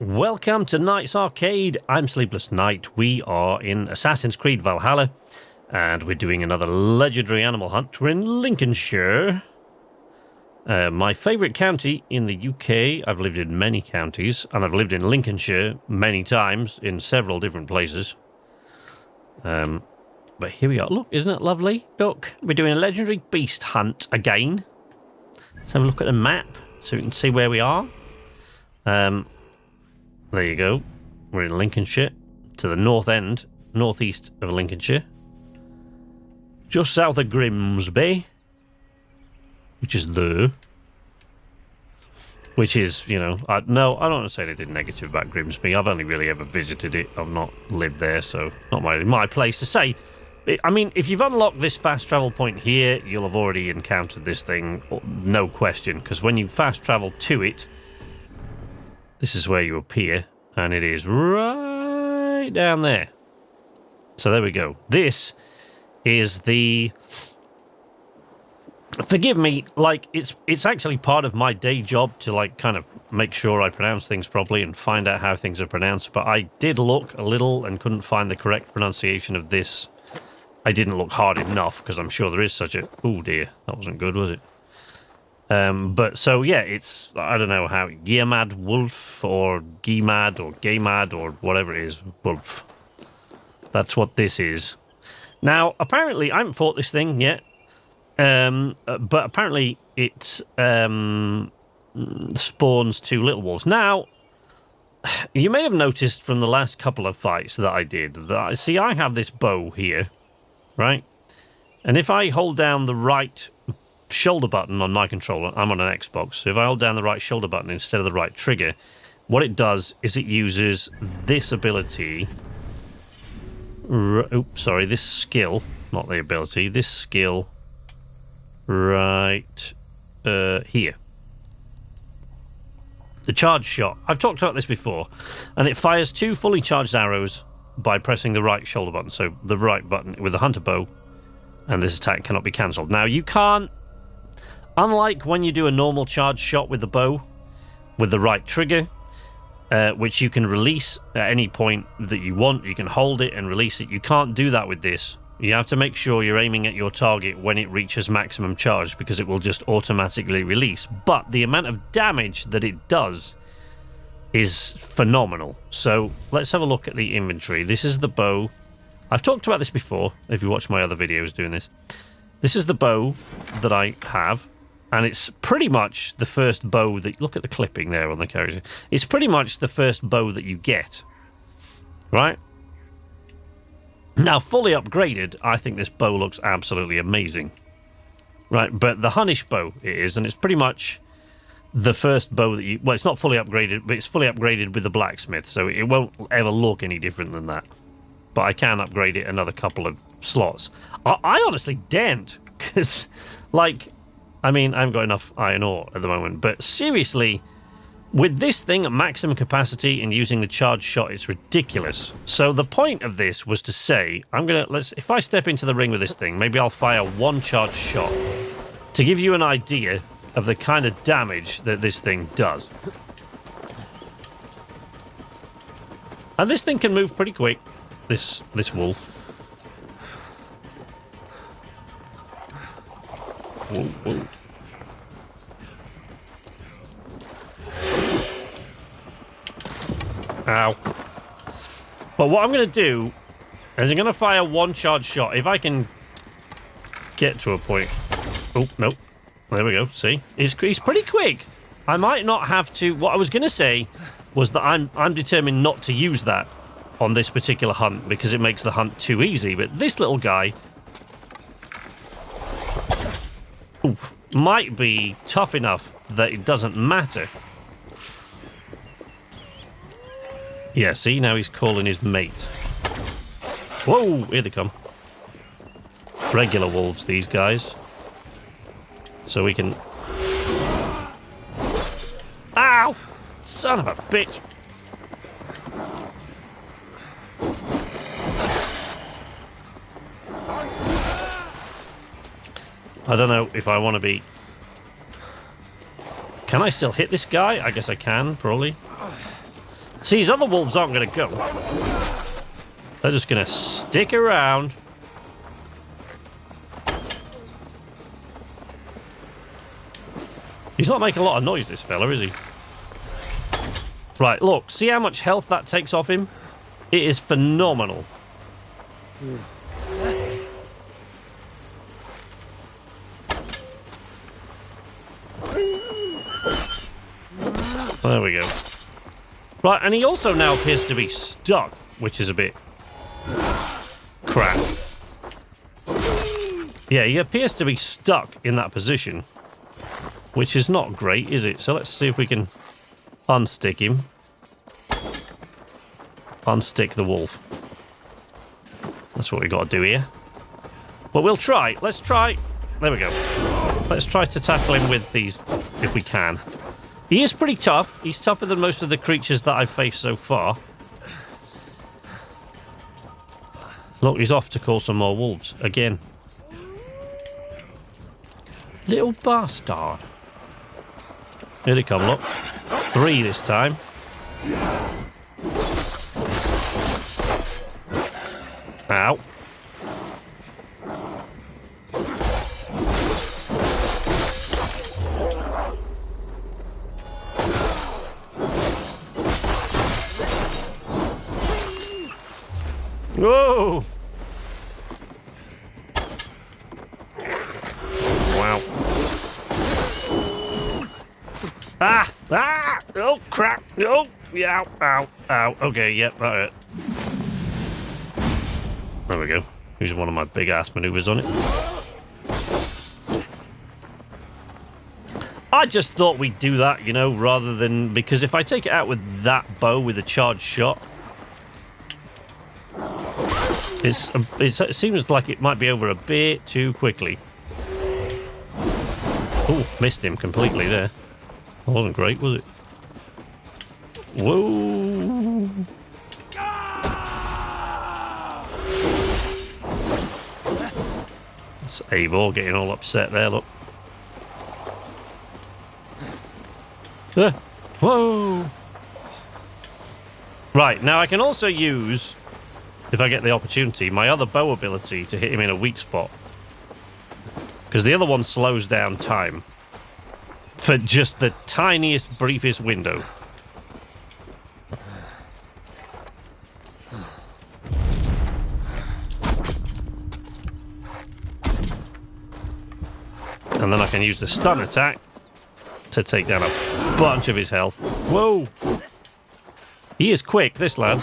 Welcome to Night's Arcade. I'm Sleepless Night. We are in Assassin's Creed Valhalla, and we're doing another legendary animal hunt. We're in Lincolnshire, my favourite county in the UK. I've lived in many counties, and I've lived in Lincolnshire many times in several different places. But here we are. Look, isn't it lovely? Look, we're doing a legendary beast hunt again. Let's have a look at the map so we can see where we are. There you go. We're in Lincolnshire, to the northeast of Lincolnshire. Just south of Grimsby, which is there. Which is, you know, no, I don't want to say anything negative about Grimsby. I've only really ever visited it. I've not lived there, so not my place to say. I mean, if you've unlocked this fast travel point here, you'll have already encountered this thing, no question, because when you fast travel to it, this is where you appear, and it is right down there. So there we go. This is the... Forgive me, like, it's actually part of my day job to, like, kind of make sure I pronounce things properly and find out how things are pronounced, but I did look a little and couldn't find the correct pronunciation of this. I didn't look hard enough, because I'm sure there is such a... Oh, dear. That wasn't good, was it? But so yeah, it's, I don't know how, Gemad-Wulf or Gemad or Gemad or whatever it is, Wolf. That's what this is. Now, apparently, I haven't fought this thing yet, but apparently it spawns 2 little wolves. Now, you may have noticed from the last couple of fights that I did, that, see, I have this bow here, right? And if I hold down the right shoulder button on my controller, I'm on an Xbox, so if I hold down the right shoulder button instead of the right trigger, what it does is it uses this ability, this skill, not the ability, this skill right here. The charge shot. I've talked about this before, and it fires 2 fully charged arrows by pressing the right shoulder button, so the right button with the hunter bow, and this attack cannot be cancelled. Now, you can't, unlike when you do a normal charge shot with the bow, with the right trigger, which you can release at any point that you want, you can hold it and release it, you can't do that with this. You have to make sure you're aiming at your target when it reaches maximum charge, because it will just automatically release. But the amount of damage that it does is phenomenal. So let's have a look at the inventory. This is the bow. I've talked about this before, if you watch my other videos doing this. This is the bow that I have. And it's pretty much the first bow that... Look at the clipping there on the character. It's pretty much the first bow that you get. Right? Now, fully upgraded, I think this bow looks absolutely amazing. Right? But the Hunnish bow it is, and it's pretty much the first bow that you... Well, it's not fully upgraded, but it's fully upgraded with the blacksmith, so it won't ever look any different than that. But I can upgrade it another couple of slots. I honestly daren't, because, like... I mean, I haven't got enough iron ore at the moment, but seriously, with this thing at maximum capacity and using the charge shot, it's ridiculous. So the point of this was to say, if I step into the ring with this thing, maybe I'll fire 1 charge shot to give you an idea of the kind of damage that this thing does. And this thing can move pretty quick, this wolf. Whoa, whoa. Ow. But what I'm going to do is I'm going to fire 1 charge shot. If I can get to a point... Oh, no. There we go. See? He's pretty quick. I might not have to... What I was going to say was that I'm determined not to use that on this particular hunt because it makes the hunt too easy. But this little guy... Ooh, might be tough enough that it doesn't matter. Yeah, see, now he's calling his mate. Whoa, here they come. Regular wolves, these guys. So we can... Ow! Son of a bitch! I don't know if I want to be... Can I still hit this guy? I guess I can, probably. See, these other wolves aren't going to go. They're just going to stick around. He's not making a lot of noise, this fella, is he? Right, look. See how much health that takes off him? It is phenomenal. There we go. Right, and he also now appears to be stuck, which is a bit crap. Yeah, he appears to be stuck in that position, which is not great, is it? So let's see if we can unstick him. Unstick the wolf. That's what we got to do here. But we'll try. Let's try. There we go. Let's try to tackle him with these if we can. He is pretty tough. He's tougher than most of the creatures that I've faced so far. Look, he's off to call some more wolves again. Little bastard. Here they come, look. 3 this time. Ow. Whoa! Wow. Ah! Ah! Oh, crap! Oh! Yeah, ow, ow. Okay, yep, that hurt. There we go. Using one of my big-ass maneuvers on it. I just thought we'd do that, you know, rather than... Because if I take it out with that bow with a charged shot... It seems like it might be over a bit too quickly. Oh, missed him completely there. That wasn't great, was it? Whoa! It's Eivor getting all upset there, look. Whoa! Right, now I can also use... if I get the opportunity, my other bow ability to hit him in a weak spot. Because the other one slows down time. For just the tiniest, briefest window. And then I can use the stun attack to take down a bunch of his health. Whoa! He is quick, this lad.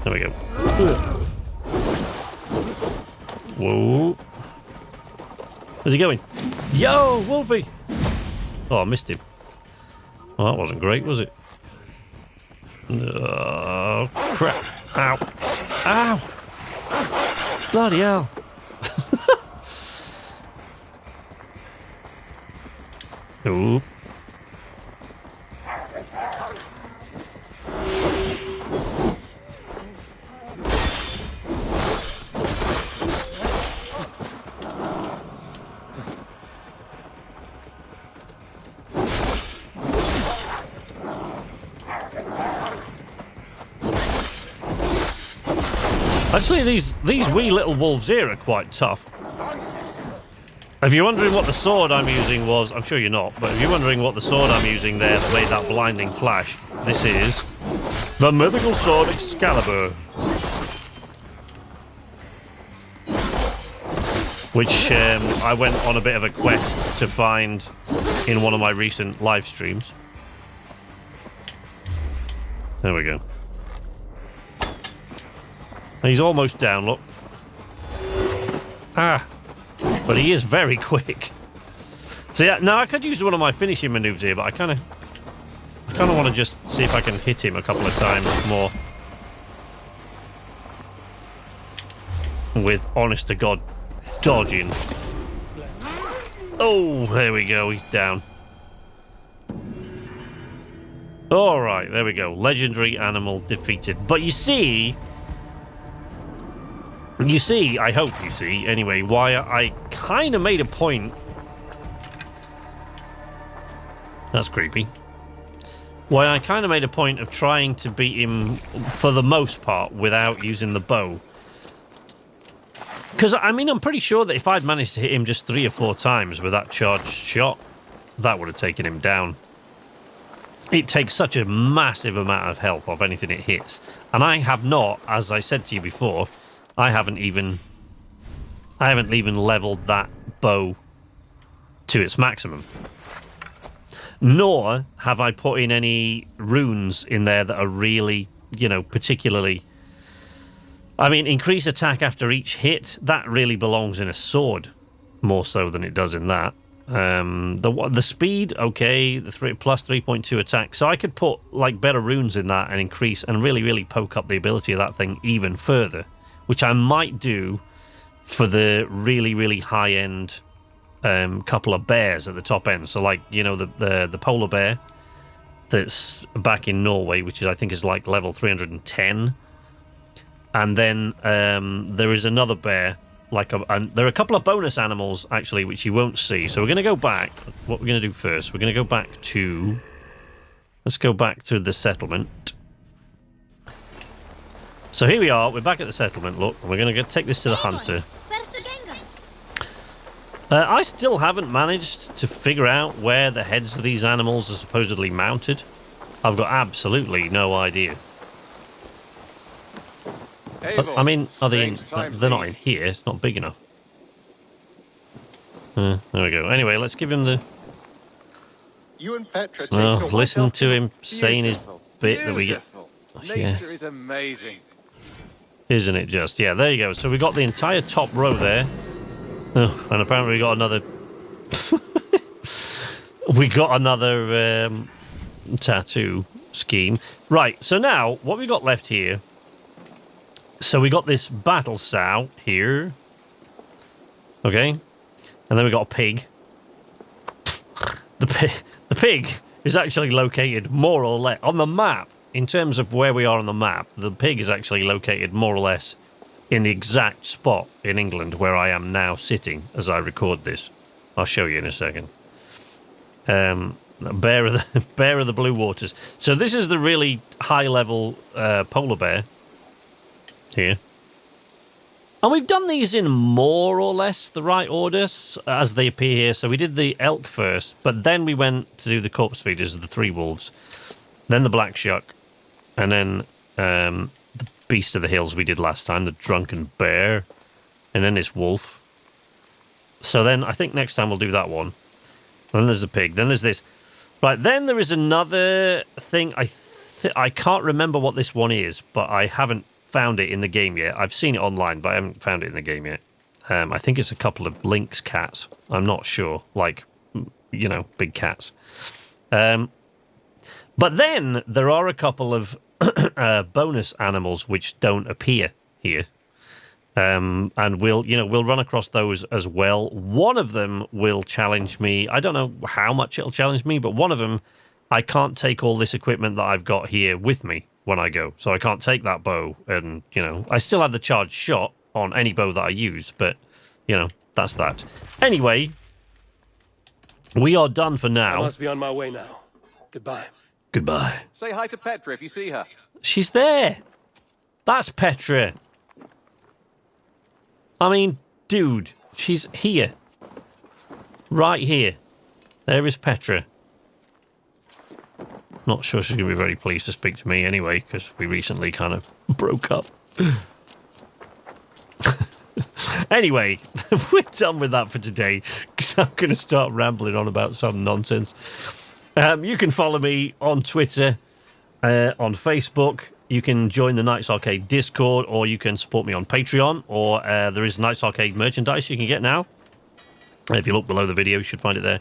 There we go. Whoa. Where's he going? Yo, Wolfie! Oh, I missed him. Oh, that wasn't great, was it? Oh, crap. Ow. Ow! Bloody hell. Ooh. Actually, these wee little wolves here are quite tough. If you're wondering what the sword I'm using was, I'm sure you're not, but if you're wondering what the sword I'm using there that made that blinding flash, this is the mythical sword Excalibur. Which I went on a bit of a quest to find in one of my recent live streams. There we go. He's almost down, look. Ah. But he is very quick. So yeah, now I could use one of my finishing maneuvers here, but I kind of want to just see if I can hit him a couple of times more. With, honest to God, dodging. Oh, there we go, he's down. Alright, there we go. Legendary animal defeated. But you see... You see, I hope you see, anyway, why I kind of made a point. That's creepy. Why I kind of made a point of trying to beat him, for the most part, without using the bow. Because, I mean, I'm pretty sure that if I'd managed to hit him just 3 or 4 times with that charged shot, that would have taken him down. It takes such a massive amount of health off anything it hits. And I have not, as I said to you before, I haven't even leveled that bow to its maximum. Nor have I put in any runes in there that are really, you know, particularly... I mean, increase attack after each hit, that really belongs in a sword, more so than it does in that. The speed, okay, the plus 3.2 attack. So I could put, like, better runes in that and increase and really, really poke up the ability of that thing even further, which I might do for the really, really high-end couple of bears at the top end. So, like, you know, the polar bear that's back in Norway, which is, I think, is like level 310. And then there is another bear, and there are a couple of bonus animals, actually, which you won't see. So we're going to go back. What we're going to do first, we're going to go back to... Let's go back to the settlement. So here we are. We're back at the settlement. Look, we're going to take this to the hunter. I still haven't managed to figure out where the heads of these animals are supposedly mounted. I've got absolutely no idea. I mean, are they in... They're not in here. It's not big enough. There we go. Anyway, let's give him the... You and Petra listen to him saying his bit that we get... Nature is amazing. Isn't it just? Yeah, there you go. So we got the entire top row there. Oh, and apparently we got another... we got another tattoo scheme. Right, so now, what we got left here... So we got this battle sow here. Okay. And then we got a pig. The pig is actually located more or less... On the map, in terms of where we are on the map, the pig is actually located more or less in the exact spot in England where I am now sitting as I record this. I'll show you in a second. Bear of the Blue Waters. So this is the really high-level polar bear. Here. And we've done these in more or less the right order as they appear here. So we did the elk first, but then we went to do the corpse feeders, the 3 wolves, then the black shuck, and then the beast of the hills we did last time, the drunken bear, and then this wolf. So then I think next time we'll do that one. Then there's the pig. Then there's this. Right, then there is another thing. I can't remember what this one is, but I haven't found it in the game yet. I've seen it online, but I haven't found it in the game yet. I think it's a couple of lynx cats. I'm not sure. Like, you know, big cats. But then there are a couple of bonus animals which don't appear here. And we'll run across those as well. One of them will challenge me. I don't know how much it'll challenge me, but one of them, I can't take all this equipment that I've got here with me when I go. So I can't take that bow, and, you know, I still have the charged shot on any bow that I use, but, you know, that's that. Anyway, we are done for now. I must be on my way now. Goodbye. Goodbye. Say hi to Petra if you see her. She's there. That's Petra. I mean, dude, she's here. Right here. There is Petra. Not sure she's going to be very pleased to speak to me anyway, because we recently kind of broke up. Anyway, we're done with that for today, because I'm going to start rambling on about some nonsense. You can follow me on Twitter, on Facebook. You can join the Knights Arcade Discord, or you can support me on Patreon, or there is Knights Arcade merchandise you can get now. If you look below the video, you should find it there.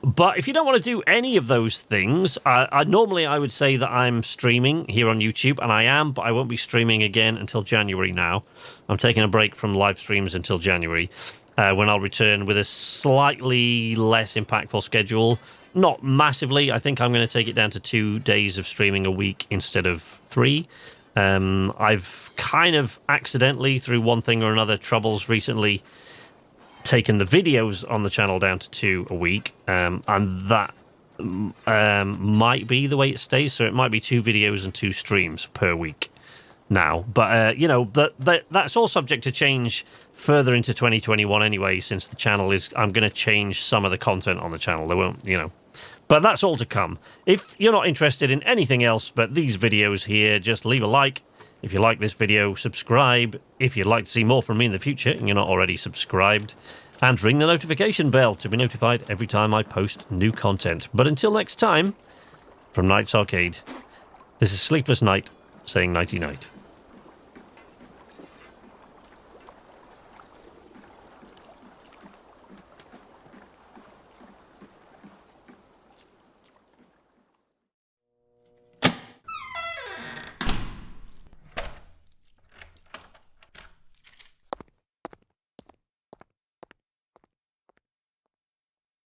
But if you don't want to do any of those things, normally I would say that I'm streaming here on YouTube, and I am, but I won't be streaming again until January now. I'm taking a break from live streams until January, when I'll return with a slightly less impactful schedule. Not massively. I think I'm going to take it down to 2 days of streaming a week instead of 3. I've kind of accidentally, through one thing or another, troubles recently, taken the videos on the channel down to 2 a week, and that might be the way it stays. So it might be 2 videos and 2 streams per week now. But, you know, that's all subject to change further into 2021 anyway, since the channel is... I'm going to change some of the content on the channel. There won't, you know... But that's all to come. If you're not interested in anything else but these videos here, just leave a like. If you like this video, subscribe. If you'd like to see more from me in the future and you're not already subscribed, and ring the notification bell to be notified every time I post new content. But until next time, from Knight's Arcade, this is Sleepless Night saying nighty-night.